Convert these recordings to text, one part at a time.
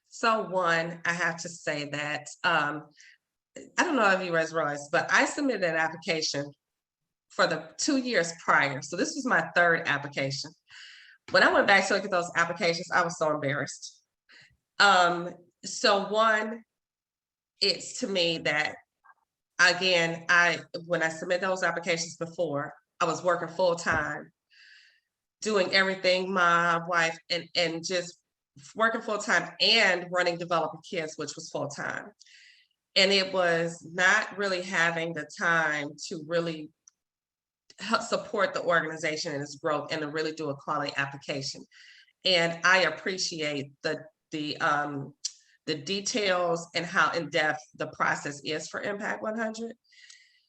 So one, I have to say that I don't know if you guys realize, but I submitted an application for the 2 years prior. So this was my third application. When I went back to look at those applications, I was so embarrassed. Um, so one, it's to me that again, I when I submit those applications before, I was working full time, doing everything, my wife, and just working full time and running Developing K.I.D.S, which was full time. And it was not really having the time to really help support the organization and its growth and to really do a quality application. And I appreciate the details and how in depth the process is for Impact 100.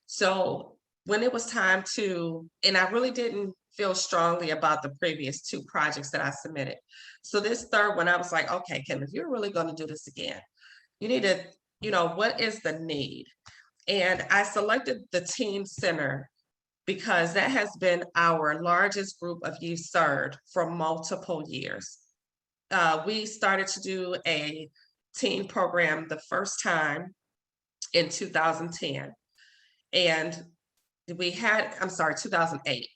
So when it was time to, and I really didn't feel strongly about the previous two projects that I submitted. So this third one, I was like, okay, Kim, if you're really going to do this again, you need to, what is the need? And I selected the Teen Center because that has been our largest group of youth served for multiple years. We started to do a teen program the first time in 2010. And we had, I'm sorry, 2008.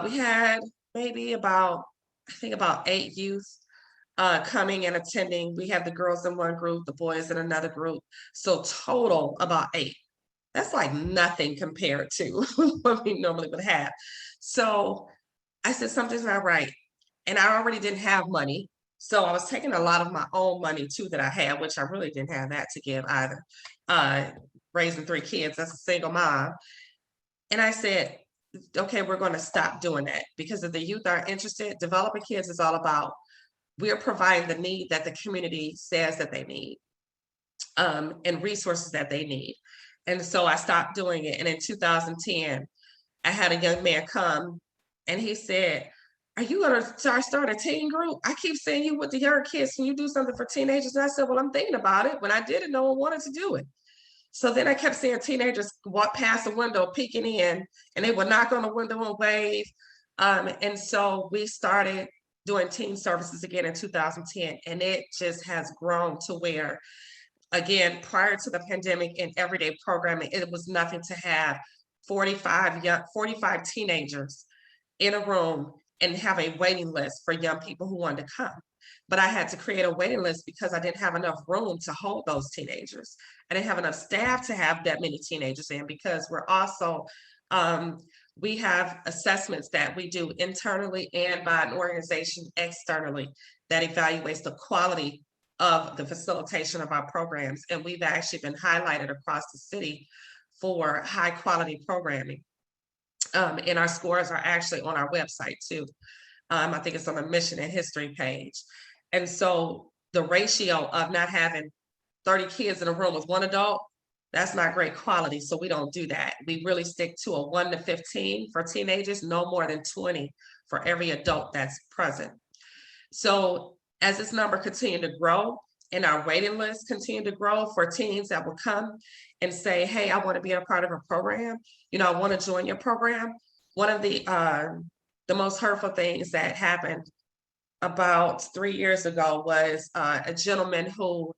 We had maybe I think about 8 youth coming and attending. We have the girls in one group, the boys in another group. So total about 8. That's like nothing compared to what we normally would have. So I said, something's not right. And I already didn't have money. So I was taking a lot of my own money too that I had, which I really didn't have that to give either. Raising 3 kids, that's a single mom. And I said, okay, we're going to stop doing that because if the youth are interested, Developing K.I.D.S is all about we're providing the need that the community says that they need and resources that they need. And so I stopped doing it. And in 2010, I had a young man come and he said, are you going to start a teen group? I keep seeing you with the young kids. Can you do something for teenagers? And I said, well, I'm thinking about it. When I did it, no one wanted to do it. So then I kept seeing teenagers walk past the window, peeking in, and they would knock on the window and wave. And so we started doing teen services again in 2010, and it just has grown to where, again, prior to the pandemic and everyday programming, it was nothing to have 45 teenagers in a room and have a waiting list for young people who wanted to come. But I had to create a waiting list because I didn't have enough room to hold those teenagers. I didn't have enough staff to have that many teenagers in because we're also, we have assessments that we do internally and by an organization externally that evaluates the quality of the facilitation of our programs. And we've actually been highlighted across the city for high quality programming. And our scores are actually on our website too. I think it's on the mission and history page. And so the ratio of not having 30 kids in a room with one adult, that's not great quality. So we don't do that. We really stick to a 1 to 15 for teenagers, no more than 20 for every adult that's present. So as this number continued to grow and our waiting list continued to grow for teens that will come and say, hey, I want to be a part of a program, I want to join your program. One of the most hurtful things that happened about 3 years ago was a gentleman who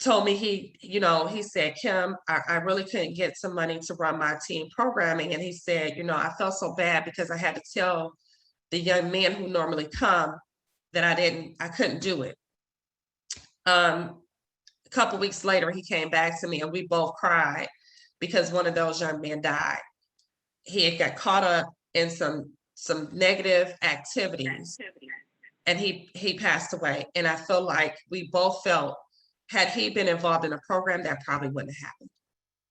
told me he said, Kim, I really couldn't get some money to run my teen programming. And he said, I felt so bad because I had to tell the young men who normally come that I couldn't do it. A couple weeks later, he came back to me and we both cried because one of those young men died. He had got caught up in some negative activities and he passed away. And I feel like we both felt had he been involved in a program, that probably wouldn't have happened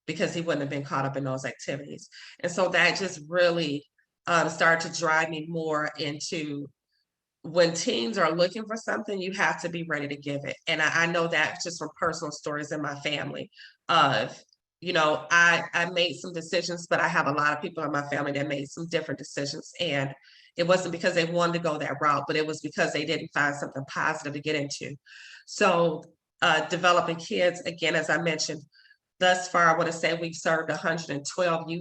because he wouldn't have been caught up in those activities. And so that just really started to drive me more into when teens are looking for something, you have to be ready to give it. And I know that just from personal stories in my family of, I made some decisions, but I have a lot of people in my family that made some different decisions. And it wasn't because they wanted to go that route, but it was because they didn't find something positive to get into. So Developing K.I.D.S, again, as I mentioned, thus far, I want to say we've served 112 youth